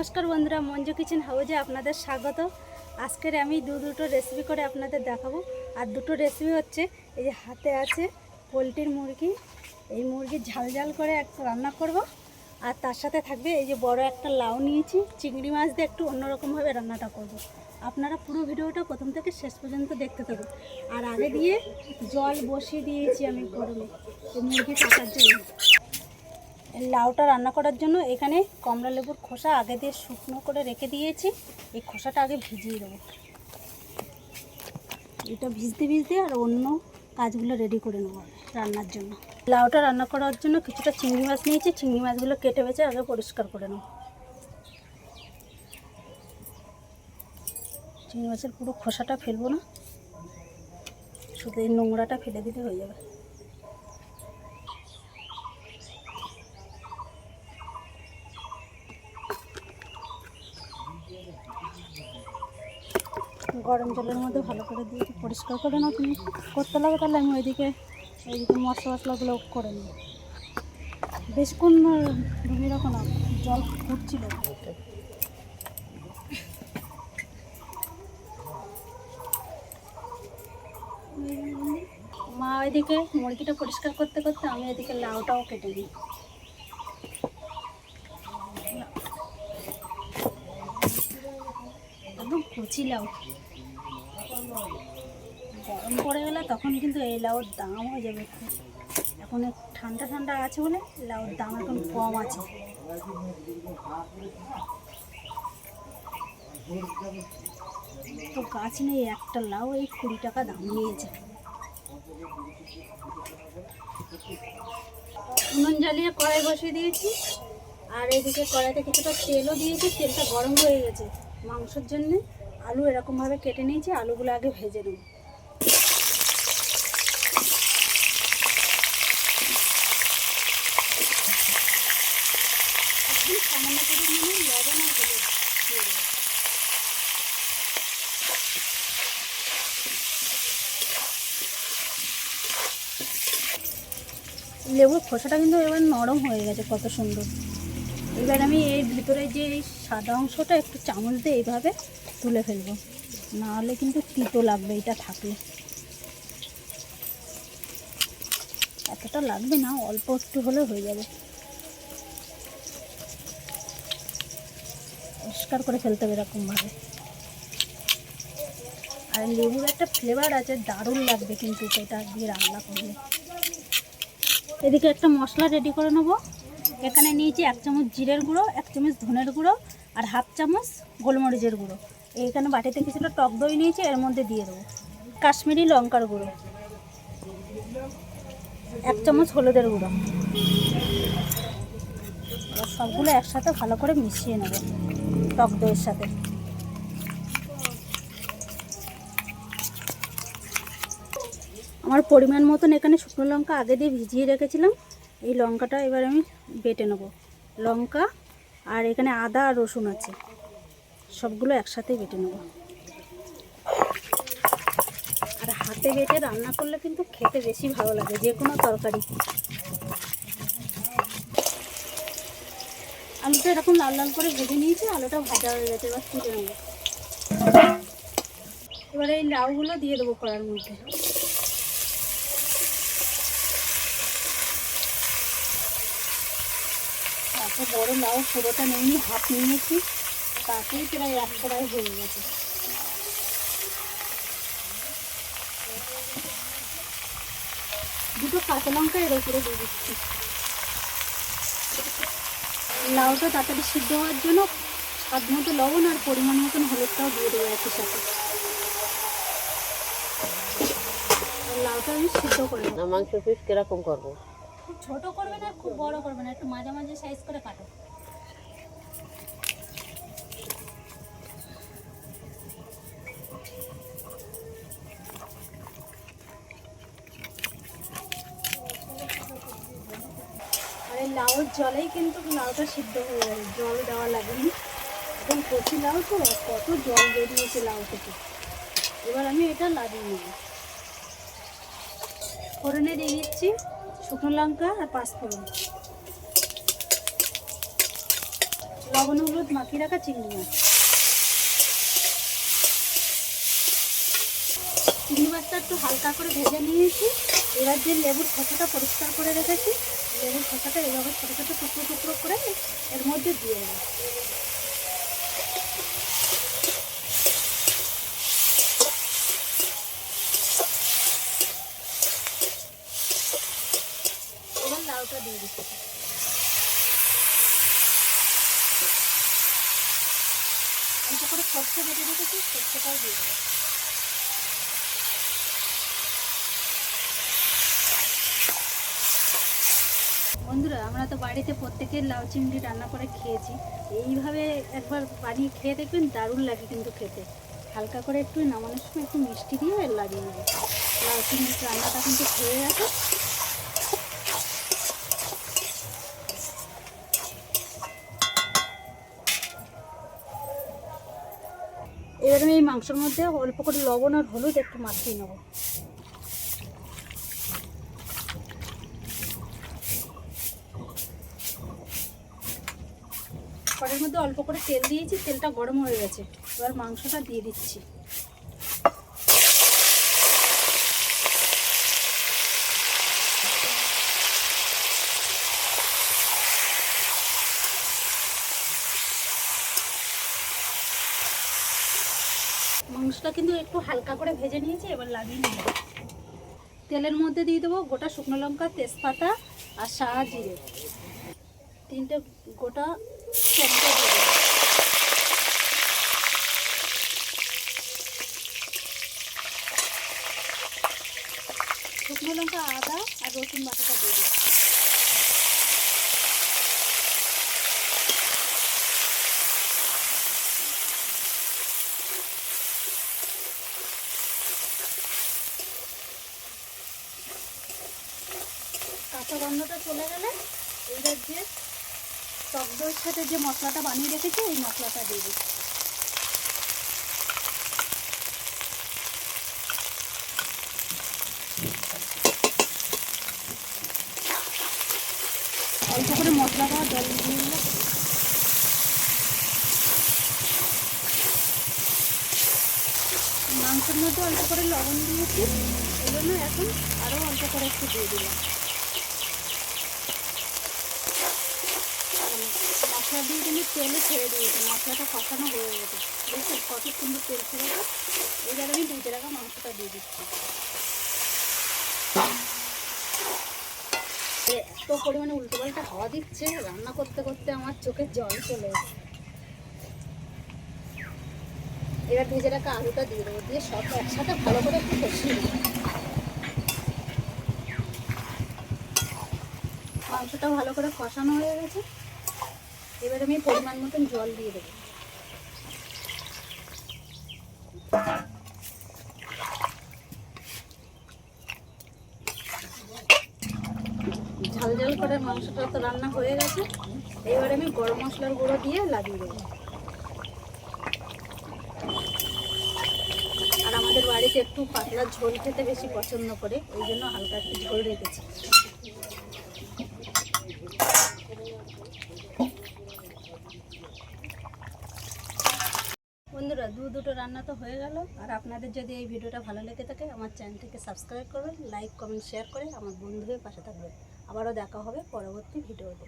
নমস্কার বন্ধুরা, মঞ্জু কিচেন হাউজে আপনাদের স্বাগত। আজকের আমি দুটো রেসিপি করে আপনাদের দেখাবো। আর দুটো রেসিপি হচ্ছে, এই যে হাতে আছে পোলট্রির মুরগি, এই মুরগির ঝাল ঝাল করে একটা রান্না করব। আর তার সাথে থাকবে এই যে বড় একটা লাউ নিয়েছি, চিংড়ি মাছ দিয়ে একটু অন্যরকমভাবে রান্নাটা করব। আপনারা পুরো ভিডিওটা প্রথম থেকে শেষ পর্যন্ত দেখতে থাকুন। আর আগে দিয়ে জল বসিয়ে দিয়েছি আমি গরমে এই মুরগি কাটার জন্য। লাউটা রান্না করার জন্য এখানে কমলা লেবুর খোসা আগে দিয়ে শুকনো করে রেখে দিয়েছি। এই খোসাটা আগে ভিজিয়ে দেবো, এটা ভিজতে ভিজতে আর অন্য কাজগুলো রেডি করে নেব রান্নার জন্য। লাউটা রান্না করার জন্য কিছুটা চিংড়ি মাছ নিয়েছি, চিংড়ি মাছগুলো কেটে বেছে আগে পরিষ্কার করে নেব। চিংড়ি মাছের পুরো খোসাটা ফেলবো না, শুধু এই নোংরাটা ফেলে দিলে হয়ে যাবে। গরম জলের মধ্যে ভালো করে দিয়ে পরিষ্কার করে না তুমি করতে লাগে, তাহলে আমি ওইদিকে মশলাগুলো করে নিই। বেশিক্ষণ ঢুকিয়ে রাখো না, জল ফুটছিল। মা ওইদিকে মুরগিটা পরিষ্কার করতে করতে আমি এদিকে লাউটাও কেটে নিই। একদম কচি লাউ, গরম পড়ে গেলে তখন কিন্তু এই লাউর দাম হয়ে যাবে। এখন ঠান্ডা ঠান্ডা আছে বলে লাউর দাম এখন কম আছে। তো গাছ নেই, একটা লাউ এই 20 টাকা দাম নিয়েছে। উনুন জ্বালিয়ে কড়াই বসিয়ে দিয়েছি, আর এদিকে কড়াইতে কিছুটা তেলও দিয়েছি। তেলটা গরম হয়ে গেছে। মাংসের জন্যে আলু এরকমভাবে কেটে নিয়েছি, আলুগুলো আগে ভেজে নেব। একদম সামান্য করে লবণ আর হলুদ দিয়ে দেবো। লেবুর খোসাটা কিন্তু এবার নরম হয়ে গেছে, কত সুন্দর। এবার আমি এর ভিতরে যে এই সাদা অংশটা একটু চামচ দিয়ে এইভাবে তুলে ফেলবো, নাহলে কিন্তু তিতো লাগবে। এটা থাকলে এতটা লাগবে না, অল্প একটু হলে হয়ে যাবে। পরিষ্কার করে ফেলতে হবে এরকমভাবে। আর লেবুর একটা ফ্লেভার আছে, দারুণ লাগবে কিন্তু এটা দিয়ে রান্না করলে। এদিকে একটা মশলা রেডি করে নেবো। এখানে নিয়েছি 1 চামচ জিরের গুঁড়ো, 1 চামচ ধনের গুঁড়ো আর 1/2 চামচ গোলমরিচের গুঁড়ো। এইখানে বাটিতে কিছুটা টক দই নিয়েছি, এর মধ্যে দিয়ে দেবো কাশ্মীরি লঙ্কার গুঁড়ো, 1 চামচ হলুদের গুঁড়ো। সবগুলো একসাথে ভালো করে মিশিয়ে নেব টক দইয়ের সাথে। আমার পরিমাণ মতন এখানে শুকনো লঙ্কা আগে দিয়ে ভিজিয়ে রেখেছিলাম। এই লঙ্কাটা এবার আমি বেটে নেব। লঙ্কা আর এখানে আদা আর রসুন আছে, সবগুলো একসাথেই বেটে নেব। আর হাতে বেটে রান্না করলে কিন্তু খেতে বেশি ভালো লাগে যে কোনো তরকারি। আলুটা এরকম লাল লাল করে ভেজে নিয়েছি, আলুটা ভাজা হয়ে গেছে। এবার তুলে নেব। এবার এই লাউগুলো দিয়ে দেবো কড়ার মধ্যে। এত বড় লাউ পুরোটা নেই, হাফ নিয়েছি, তাতেই প্রায় 1 কড়াই হয়ে গেছে। দুটো কাঁচা লঙ্কা এর উপরে দিয়ে দিচ্ছি। লাউটা তাড়াতাড়ি সিদ্ধ হওয়ার জন্য স্বাদ মতো লবণ আর পরিমাণ মতন হলুদটাও দিয়ে দেবো একই সাথে। লাউটা আমি সিদ্ধ করে নেব। মাংস পিস কিরকম করবো? খুব ছোট করবে না, খুব বড় করবে না, একটু মাঝামাঝি সাইজ করে কাটো। আর এই লাউর জলেই কিন্তু লাউটা সিদ্ধ হয়ে যাবে, জল দেওয়া লাগেনি। এখন কচি লাউ তো কত জল বেরিয়েছে লাউ থেকে। এবার আমি এটা লাগিয়ে নেব। ফোড়নে দিয়ে দিচ্ছি শুকনো লঙ্কা আর 5 ফোড়ন। লবণ হলুদ মাখিয়ে রাখা চিংড়ি মাছ। চিংড়ি মাছটা একটু হালকা করে ভেজে নিয়েছি। এবার যে লেবুর খোসাটা পরিষ্কার করে রেখেছি, লেবুর খোসাটা এইভাবে ছোটো ছোটো টুকরো টুকরো করে এর মধ্যে দিয়ে দেবো। এবার লাউটা দিয়ে দিচ্ছি। অল্প করে সর্ষে বেটে রেখেছি, সর্ষেটাও দিয়ে দেবো। বন্ধুরা, আমরা তো বাড়িতে প্রত্যেকের লাউ চিংড়ি রান্না করে খেয়েছি। এইভাবে একবার বানিয়ে খেয়ে দেখবেন, দারুণ লাগে কিন্তু খেতে। হালকা করে একটু নামানোর সময় একটু মিষ্টি দিয়ে লাগিয়ে নেবে। লাউ চিংড়ি রান্নাটা কিন্তু হয়ে গেছে। এবার আমি এই মাংসের মধ্যে অল্প করে লবণ আর হলুদ একটু মাখিয়ে নেবো। কড়াইয়ের মধ্যে অল্প করে তেল দিয়েছি, তেলটা গরম হয়ে গেছে। এবার মাংসটা দিয়ে দিচ্ছি। মাংসটা কিন্তু একটু হালকা করে ভেজে নিয়েছি, এবার লাগিয়ে নেব। তেলের মধ্যে দিয়ে দেবো গোটা শুকনো লঙ্কা, তেজপাতা আর সাদা জিরে, 3টে গোটা টমেটো দিয়ে দেবো। শুকনো লঙ্কা, আদা আর রসুন বাটাটা দিয়ে দিচ্ছি। কাঁচা গন্ধটা চলে গেলে এইবার যে টক দইয়ের সাথে যে মশলাটা বানিয়ে রেখেছি, এই মশলাটা দিয়ে দিচ্ছি। অল্প করে মশলাটা জল দিয়ে দিলাম। মাংসের মধ্যে অল্প করে লবণ দিয়েছি, এই জন্য এখন আরও অল্প করে একটু দিয়ে দিলাম। মশলা দিয়ে কিন্তু তেলে ছেড়ে দিয়েছি, মশলাটা কষানো হয়ে গেছে। দেখুন কত সুন্দর তেল ছেড়ে গেছে। এবার আমি ভেজে রাখা মাংসটা দিয়ে দিচ্ছি। এত পরিমাণে উল্টোপাল্টা হাওয়া দিচ্ছে, রান্না করতে করতে আমার চোখে জল চলে এসেছে। এবার ভেজে রাখা আলুটা দিয়ে দেবো, দিয়ে সব একসাথে ভালো করে একটু কষিয়ে দেবো। মাংসটা ভালো করে কষানো হয়ে গেছে। এবার আমি পরিমাণ মতন জল দিয়ে দেবো। ঝাল ঝাল করে মাংসটা তো রান্না হয়ে গেছে। এবার আমি গরম মশলার গুঁড়ো দিয়ে লাগিয়ে দেবো। আর আমাদের বাড়িতে একটু পাতলা ঝোল খেতে বেশি পছন্দ করে, ওই জন্য হালকা একটু ঝোল রেখেছি। বন্ধুরা, দুটো রান্না তো হয়ে গেল। আর আপনাদের যদি এই ভিডিওটা ভালো লেগে থাকে, আমার চ্যানেলটিকে সাবস্ক্রাইব করবেন, লাইক কমেন্ট শেয়ার করে আমার বন্ধু হয়ে পাশে থাকবেন। আবারও দেখা হবে পরবর্তী ভিডিওতে।